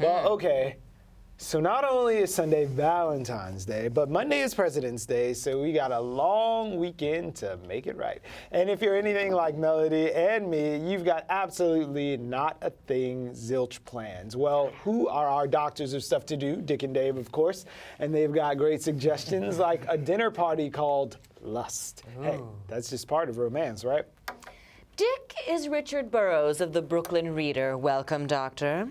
Well, okay. So not only is Sunday Valentine's Day, but Monday is President's Day, so we got a long weekend to make it right. And if you're anything like Melody and me, you've got absolutely not a thing zilch plans. Well, who are our doctors of stuff to do? Dick and Dave, of course. And they've got great suggestions like a dinner party called Lust. Ooh. Hey, that's just part of romance, right? Dick is Richard Burroughs of the Brooklyn Reader. Welcome, doctor.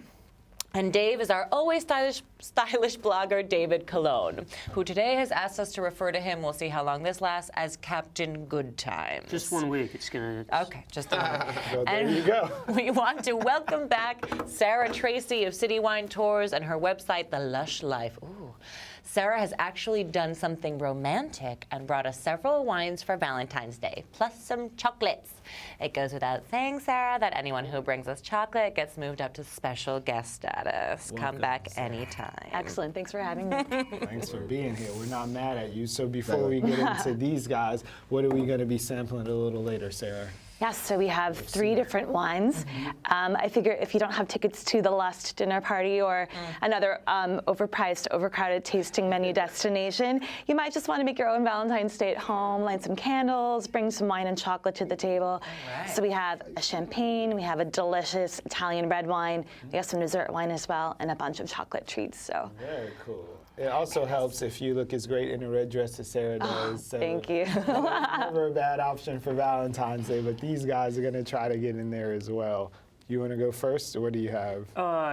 And Dave is our always stylish blogger, David Cologne, who today has asked us to refer to him, we'll see how long this lasts, as Captain Goodtimes. Just 1 week, it's gonna... Okay, just a moment. Well, there you go. We want to welcome back Sarah Tracey of City Wine Tours and her website, The Lush Life. Ooh. Sarah has actually done something romantic and brought us several wines for Valentine's Day, plus some chocolates. It goes without saying, Sarah, that anyone who brings us chocolate gets moved up to special guest status. Come back anytime. Excellent. Thanks for having me. Thanks for being here. We're not mad at you. So before we get into these guys, what are we going to be sampling a little later, Sarah? Yes, so we have 3 different wines. I figure if you don't have tickets to the Lust dinner party or another overpriced, overcrowded tasting menu destination, you might just want to make your own Valentine's Day at home, light some candles, bring some wine and chocolate to the table. Right. So we have a champagne, we have a delicious Italian red wine, we have some dessert wine as well, and a bunch of chocolate treats. So Very cool. It also helps if you look as great in a red dress as Sarah does. So thank you. never a bad option for Valentine's Day, but these guys are going to try to get in there as well. You want to go first, or what do you have?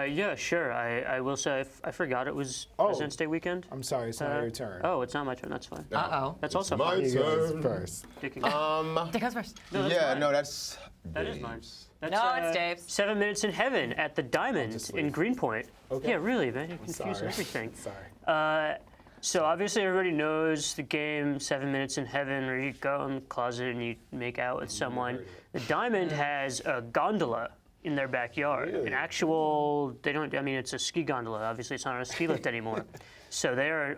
Yeah, sure. I will say I forgot it was President's Day weekend. I'm sorry, it's not your turn. Oh, it's not my turn. That's fine. Uh-oh. That's also my fine. You guys turn. first. Dick goes first. No, that's Yeah, mine. no, that's That is mine. Dave's. That's, No, it's Dave's. 7 Minutes in Heaven at the Diamond just in leave. Greenpoint. Okay. Yeah, really, man. You confuse Sorry. everything. Sorry. So obviously everybody knows the game 7 Minutes in Heaven, where you go in the closet and you make out with someone. The Diamond has a gondola in their backyard. Really? An actual, it's a ski gondola. Obviously it's not on a ski lift anymore. So there,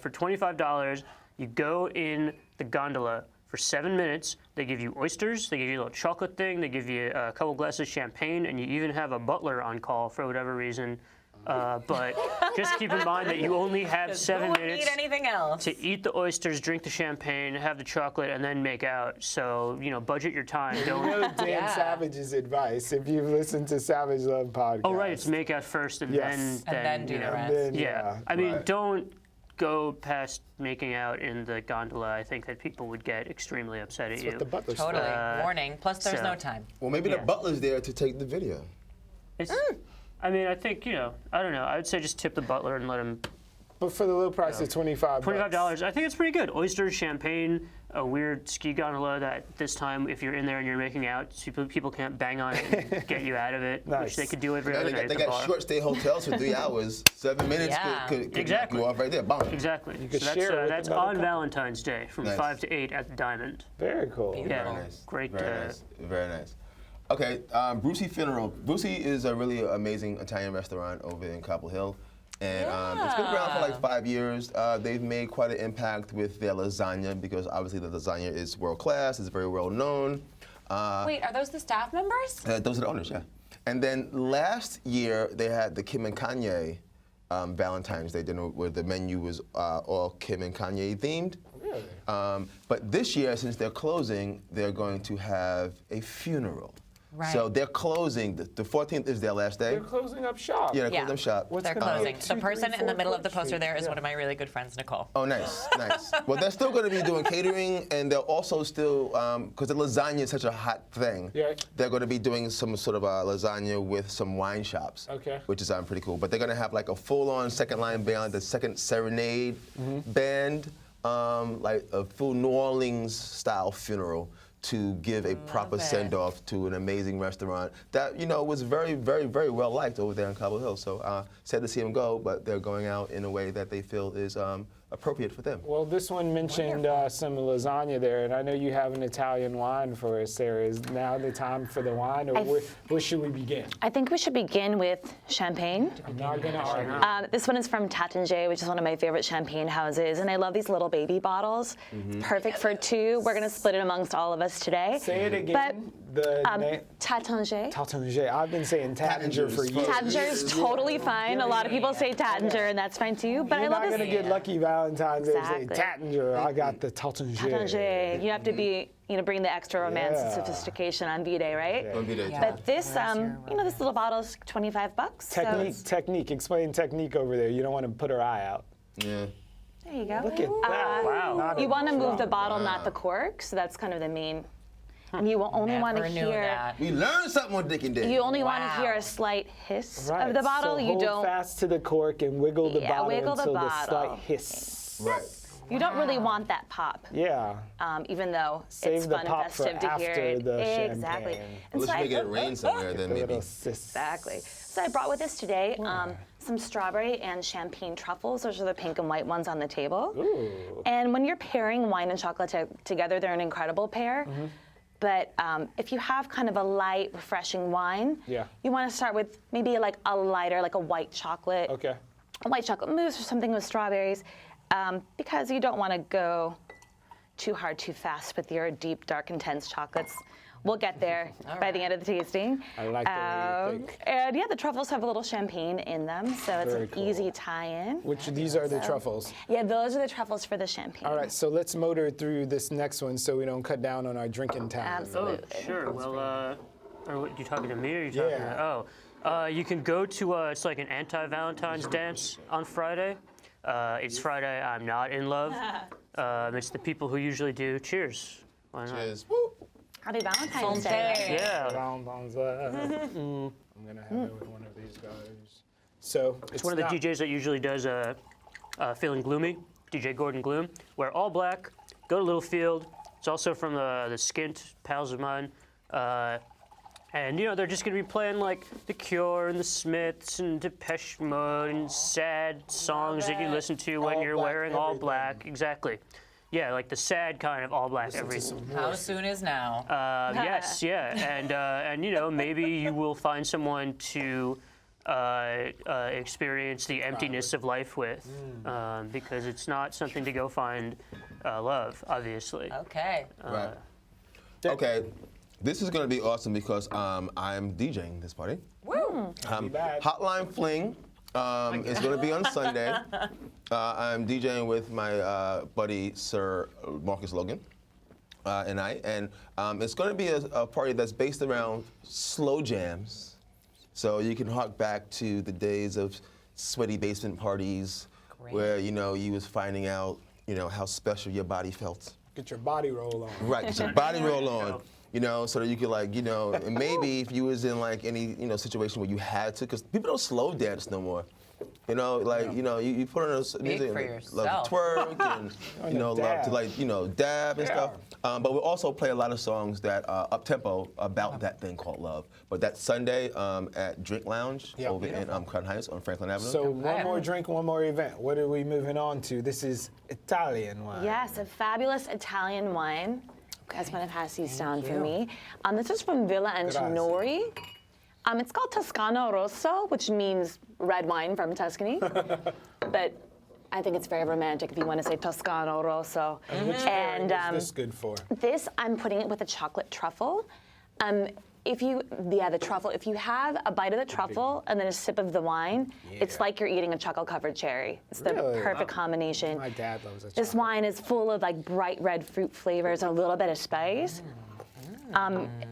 for $25, you go in the gondola for 7 minutes. They give you oysters, they give you a little chocolate thing, they give you a couple glasses of champagne, and you even have a butler on call for whatever reason. But just keep in mind that you only have 7 Who would minutes need anything else? to eat the oysters, drink the champagne, have the chocolate, and then make out. So, budget your time. You Don't. know Dan Savage's advice, if you've listened to Savage Love podcast. Oh, right. It's make out first and Yes. then do the rest. Then, Yeah. I mean, right. don't go past making out in the gondola. I think that people would get extremely upset at That's you. what the butler's Totally. for. Warning. Plus, there's so- no time. Well, maybe Yeah. the butler's there to take the video. It's, I mean, I think, I don't know. I would say just tip the butler and let him. But for the low price of $25. $25. I think it's pretty good. Oysters, champagne, a weird ski gondola that this time, if you're in there and you're making out, people can't bang on it and get you out of it, Nice. which they could do every Yeah, other they night got, at they the got bar. short stay hotels for 3 hours. 7 minutes Yeah. could Exactly. knock you off right there. Bam. Exactly. could So share it with that's another on couple. Valentine's Day from Nice. 5 to 8 at the Diamond. Very cool. Yeah. Very nice. Great. Very nice. Very nice. Okay, Brucey Funeral. Brucey is a really amazing Italian restaurant over in Cobble Hill. And it's been around for like 5 years. They've made quite an impact with their lasagna because obviously the lasagna is world class, it's very well known. Wait, are those the staff members? Those are the owners, yeah. And then last year they had the Kim and Kanye Valentine's Day dinner where the menu was all Kim and Kanye themed. Really? But this year, since they're closing, they're going to have a funeral. Right. So they're closing. The 14th is their last day. They're closing up shop. Yeah, they're Yeah. closing shop. What's They're gonna be closing. at The 2, person 3, in the 4 middle of the Court poster Street? there is Yeah. one of my really good friends, Nicole. Oh, nice, nice. Well, they're still going to be doing catering, and they're also still, because the lasagna is such a hot thing, Yeah. they're going to be doing some sort of a lasagna with some wine shops, Okay. which is pretty cool. But they're going to have like a full-on second line band, the second serenade band, like a full New Orleans style funeral to give a proper it. send-off to an amazing restaurant that, was very, very, very well liked over there in Cobble Hill. So sad to see them go, but they're going out in a way that they feel is appropriate for them. Well, this one mentioned some lasagna there, and I know you have an Italian wine for us, Sarah. Is now the time for the wine, or where should we begin? I think we should begin with champagne. I'm not going to argue. This one is from Tatangier, which is one of my favorite champagne houses, and I love these little baby bottles. Perfect for 2. We're going to split it amongst all of us today. Say it again. But The name? Tattanger. Tattanger. I've been saying Tattinger for years. Tattanger is totally fine. A lot of people say Tattanger, and that's fine too. But You're I love not this. gonna get lucky Valentine's Day saying Exactly. Tattinger. I got the Tattanger. Tattanger. You have to be, bring the extra romance and Yeah. sophistication on V-Day, right? On V-Day. Yeah. But this, this little bottle is $25. so it's- Technique. Explain technique over there. You don't want to put her eye out. Yeah. there you go. Look at that. Wow. Not You a want to move drop. the bottle, not the cork. So that's kind of the main. And you will only want to Never knew hear. that. We learned something on Dick and Dick. You only want to Wow. hear a slight hiss Right. of the bottle. So You hold don't. fast to the cork and wiggle the Yeah, bottle wiggle the until the bottle. slight hiss. Right. You don't really want that pop. Yeah. Even though Save it's the fun pop and for festive to hear after it. the Exactly. champagne. And Let's so make it rain somewhere then A maybe. little sis. Exactly. So I brought with us today some strawberry and champagne truffles. Those are the pink and white ones on the table. Ooh. And when you're pairing wine and chocolate together, they're an incredible pair. Mm-hmm. But if you have kind of a light, refreshing wine, Yeah. you want to start with maybe like a lighter, like a white chocolate. Okay. A white chocolate mousse or something with strawberries, because you don't want to go too hard, too fast with your deep, dark, intense chocolates. We'll get there by the end of the tasting. I like the way you think. And yeah, the truffles have a little champagne in them, so it's Very an cool. easy tie-in. These are the truffles. Yeah, those are the truffles for the champagne. All right, so let's motor through this next one so we don't cut down on our drinking time. Absolutely. Oh, sure. Well, or what, you talking to me or are you talking Yeah. to? You can go to, it's like an anti-Valentine's dance on Friday. It's Friday, I'm not in love. It's the people who usually do. Cheers. Why not? Cheers. Woo. Happy Valentine's Day. Yeah. I'm gonna have it with one of these guys. So It's one of the DJs that usually does Feeling Gloomy, DJ Gordon Gloom. Wear all black, go to Littlefield. It's also from the Skint, pals of mine. And, they're just going to be playing, like, The Cure and The Smiths and Depeche Mode and sad songs that you listen to when All you're black wearing all everything. black. Exactly. Yeah, like the sad kind of all black everything. How soon is now? Yes, yeah. And maybe you will find someone to experience the emptiness of life with, because it's not something to go find love, obviously. Okay. Right. Okay. This is going to be awesome because I'm DJing this party. Woo! bad. Hotline Fling is going to be on Sunday. I'm DJing with my buddy, Sir Marcus Logan, and I. And it's going to be a party that's based around slow jams. So you can hark back to the days of sweaty basement parties where, you was finding out, how special your body felt. Get your body roll on. Right, get your body roll on. So that you could and maybe if you was in like any, situation where you had to, because people don't slow dance no more. You put on a music, for love yourself. to twerk and, love to dab and stuff. But we also play a lot of songs that are up-tempo about that thing called love. But that's Sunday at Drink Lounge Yeah. over in Crown Heights on Franklin Avenue. So one more drink, one more event. What are we moving on to? This is Italian wine. Yes, a fabulous Italian wine. As one of has these down for me. This is from Villa Antinori. It's called Toscano Rosso, which means red wine from Tuscany. But I think it's very romantic if you want to say Toscano Rosso. Which pairing is this good for? This, I'm putting it with a chocolate truffle. The truffle. If you have a bite of the truffle and then a sip of the wine, it's like you're eating a chocolate-covered cherry. It's the Really? perfect combination. My dad loves it. This wine is full of like bright red fruit flavors and a little bit of spice.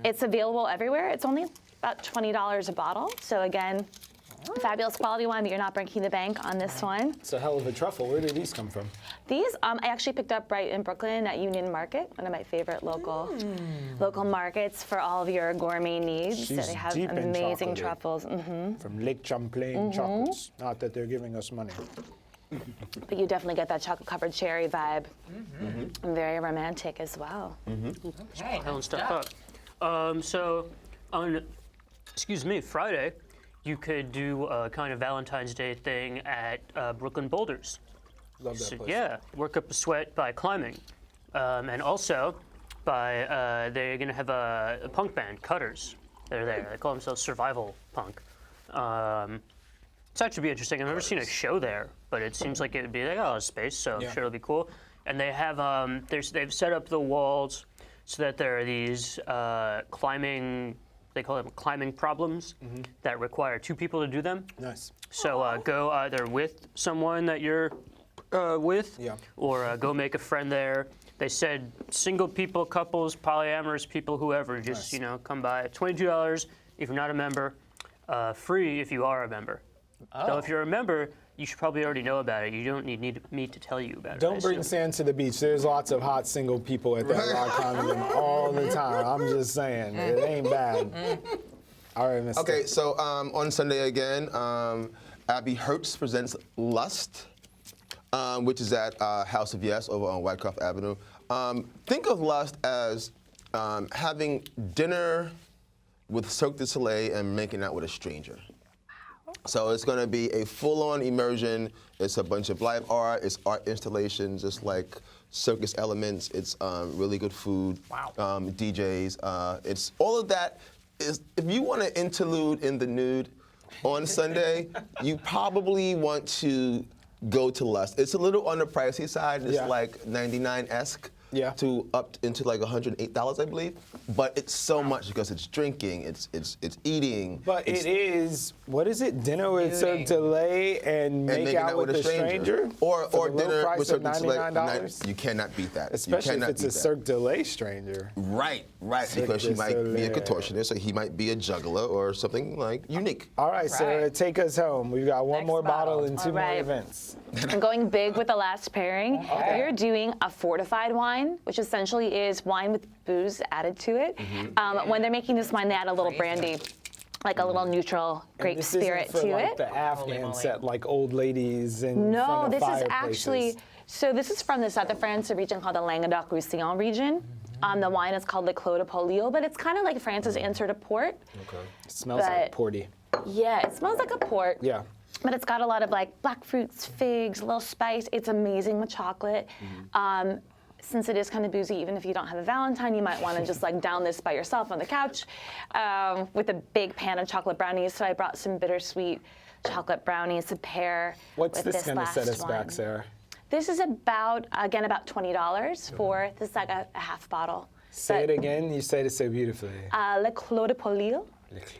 It's available everywhere. It's only about $20 a bottle. So again, fabulous quality wine, but you're not breaking the bank on this one. It's a hell of a truffle. Where did these come from? These I actually picked up right in Brooklyn at Union Market, one of my favorite local markets for all of your gourmet needs. So She's they have deep in amazing chocolate. truffles. From Lake Champlain chocolates. Not that they're giving us money. But you definitely get that chocolate-covered cherry vibe. Very romantic as well. Okay. Telling stuff up. So on, Friday, you could do a kind of Valentine's Day thing at Brooklyn Boulders. Love that place. Yeah, work up a sweat by climbing. And also, they're going to have a punk band, Cutters. They're there. They call themselves Survival Punk. It's actually be interesting. I've never seen a show there, but it seems like it would be like, space, so I'm Yeah. sure it'll be cool. And they have, they've set up the walls so that there are these climbing, they call them climbing problems that require 2 people to do them. Nice. So go either with someone that you're with, or go make a friend there. They said single people, couples, polyamorous people, whoever, just come by. $22 if you're not a member, free if you are a member. So if you're a member, you should probably already know about it. You don't need me to tell you about it. Don't bring sand to the beach. There's lots of hot single people at that rock condominium all the time. I'm just saying, it ain't bad. All right, Mr. Okay, so on Sunday again, Abby Hertz presents Lust, which is at House of Yes over on Wyckoff Avenue. Think of Lust as having dinner with Cirque du Soleil and making out with a stranger. So it's going to be a full-on immersion. It's a bunch of live art. It's art installations. It's like circus elements. It's really good food. Wow. DJs. It's all of that. Is if you want an interlude in the nude on Sunday, you probably want to go to Lust. It's a little on the pricey side. It's like 99-esque. To up into like $108, I believe. But it's so much because it's drinking, it's eating. But it is, what is it? Dinner with Cirque du Soleil and make out with a stranger? Or dinner with Cirque du Soleil. $99? You cannot beat that. Especially if it's a Cirque du Soleil stranger. Right, because she might be a contortionist, or he might be a juggler, or something like unique. All right, Sarah, take us home. We've got one more bottle and 2 more events. I'm going big with the last pairing. We're doing a fortified wine, which essentially is wine with booze added to it. When they're making this wine, they add a little brandy, like a little neutral grape spirit to it. The Afghan set, like old ladies in No, front of this is fireplaces. actually, so this is from the south of France, a region called the Languedoc-Roussillon region. The wine is called Le Clos de Polio, but it's kind of like France's answer to port. It smells like porty. Yeah, it smells like a port. Yeah. But it's got a lot of like black fruits, figs, a little spice. It's amazing with chocolate. Since it is kind of boozy, even if you don't have a Valentine, you might want to just like down this by yourself on the couch with a big pan of chocolate brownies. So I brought some bittersweet chocolate brownies to pair What's with this this going to last set us wine. back, Sarah? This is about $20 for this is like a half bottle. Say it again. You said it so beautifully. Le Clos de Polio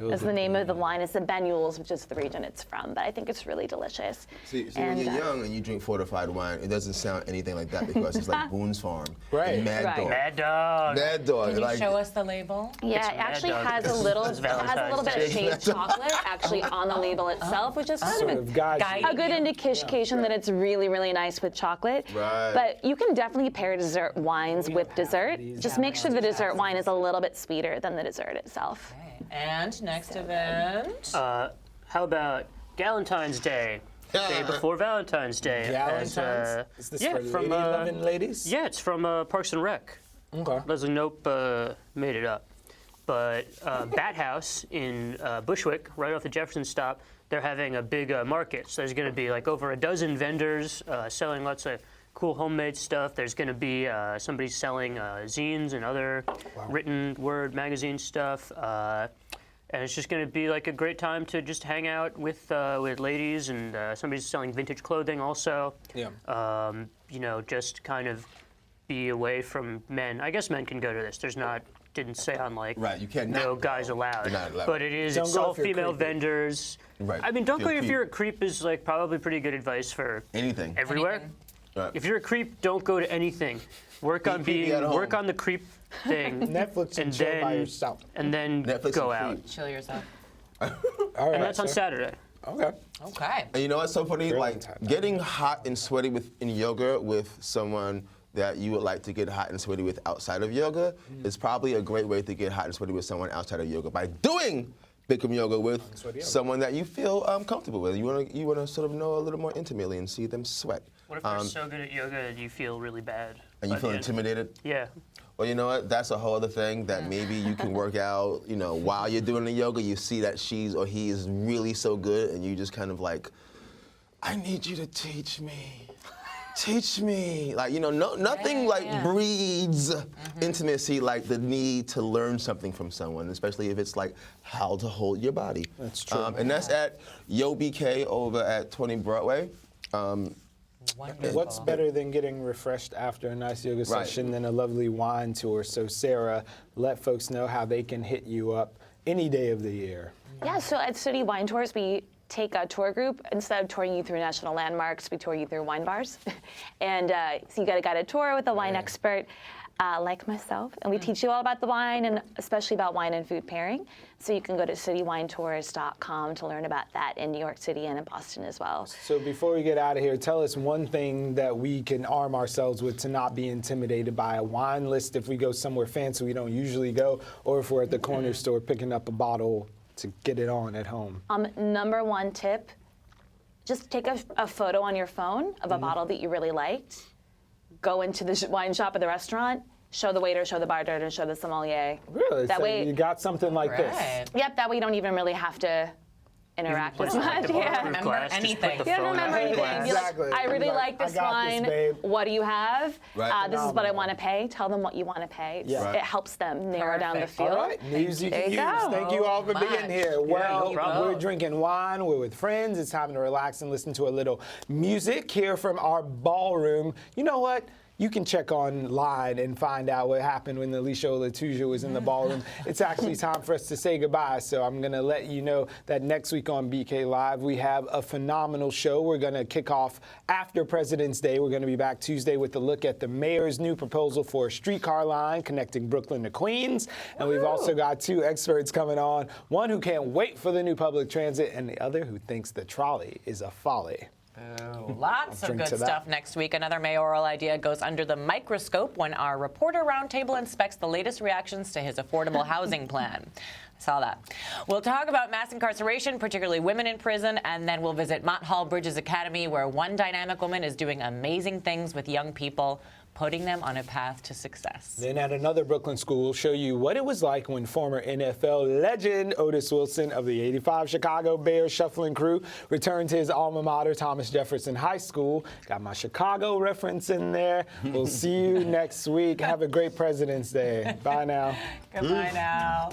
is the name of the wine. It's the Banyuls, which is the region it's from. But I think it's really delicious. See when you're young and you drink fortified wine, it doesn't sound anything like that because it's like Boone's Farm. And Mad Dog. Mad Dog. Mad Dog. Can you show us the label? Yeah, it actually has a little bit of shaved chocolate actually on the label itself, which is kind of a good indication that it's really, really nice with chocolate. Right. But you can definitely pair dessert wines with dessert. Just make sure the dessert wine is a little bit sweeter than the dessert itself. And next event. How about Galentine's Day? Day before Valentine's Day. Galentine's? Is this for lady-loving ladies? Yeah, it's from Parks and Rec. Okay. Leslie Knope made it up. But Bat House in Bushwick, right off the Jefferson stop, they're having a big market. So there's going to be like over a dozen vendors selling lots of cool homemade stuff. There's going to be somebody selling zines and other written word magazine stuff. And it's just going to be like a great time to just hang out with ladies, and somebody's selling vintage clothing also. Yeah. Just kind of be away from men. I guess men can go to this. Didn't say on like you can't no guys allowed. You're not allowed. But it's all female vendors. Right. I mean, don't go if you're a creep is like probably pretty good advice for anything. Everywhere. Right. If you're a creep, don't go to anything. Work on the creep thing. Netflix and chill by yourself. And then Netflix go and out. Chill yourself. All right. And that's on Saturday. Okay. Okay. And you know what's so funny? Like getting hot and sweaty in yoga with someone that you would like to get hot and sweaty with outside of yoga is probably a great way to get hot and sweaty with someone outside of yoga by doing Bikram yoga with someone that you feel comfortable with. You want to sort of know a little more intimately and see them sweat. What if you're so good at yoga that you feel really bad? And you feel intimidated? Yeah. Well, you know what? That's a whole other thing that maybe you can work out, while you're doing the yoga, you see that she's or he is really so good, and you just kind of like, I need you to teach me. Teach me. Like, nothing breeds intimacy like the need to learn something from someone, especially if it's like how to hold your body. That's true. And that's at Yo BK over at 20 Broadway. Wonderful. What's better than getting refreshed after a nice yoga session than a lovely wine tour? So Sarah, let folks know how they can hit you up any day of the year. Yeah, so at City Wine Tours, we take a tour group. Instead of touring you through national landmarks, we tour you through wine bars. And so you got a guided tour with a wine expert like myself. And we teach you all about the wine and especially about wine and food pairing. So you can go to citywinetours.com to learn about that in New York City and in Boston as well. So before we get out of here, tell us one thing that we can arm ourselves with to not be intimidated by a wine list if we go somewhere fancy we don't usually go, or if we're at the corner store picking up a bottle to get it on at home. Number one tip, just take a photo on your phone of a bottle that you really liked, go into the wine shop or the restaurant, show the waiter, show the bartender, show the sommelier. Really? That So way, you got something like this. Right. yep, that way you don't even really have to interact as much. Yeah. Remember anything. You don't remember anything. You're like, Exactly. I really You're like like, this "I got this, wine. babe." What do you have? Right. This is what I want to pay. Tell them what you want to pay. Yeah. Right. It helps them narrow down the Perfect. field. All right, news you There can you use. go. Thank you all for being Much. here. Well, no problem. we're drinking wine, we're with friends. It's time to relax and listen to a little music, hear from our ballroom. You know what? You can check online and find out what happened when Alicia Olatuja was in the ballroom. It's actually time for us to say goodbye, so I'm going to let you know that next week on BK Live, we have a phenomenal show. We're going to kick off after President's Day. We're going to be back Tuesday with a look at the mayor's new proposal for a streetcar line connecting Brooklyn to Queens. And we've also got two experts coming on, one who can't wait for the new public transit and the other who thinks the trolley is a folly. Lots of Drink good to that. stuff next week. Another mayoral idea goes under the microscope when our reporter roundtable inspects the latest reactions to his affordable housing plan. I saw that. We'll talk about mass incarceration, particularly women in prison, and then we'll visit Mott Hall Bridges Academy, where one dynamic woman is doing amazing things with young people, putting them on a path to success. Then at another Brooklyn school, we'll show you what it was like when former NFL legend Otis Wilson of the '85 Chicago Bears shuffling crew returned to his alma mater, Thomas Jefferson High School. Got my Chicago reference in there. We'll see you next week. Have a great President's Day. Bye now. Goodbye now.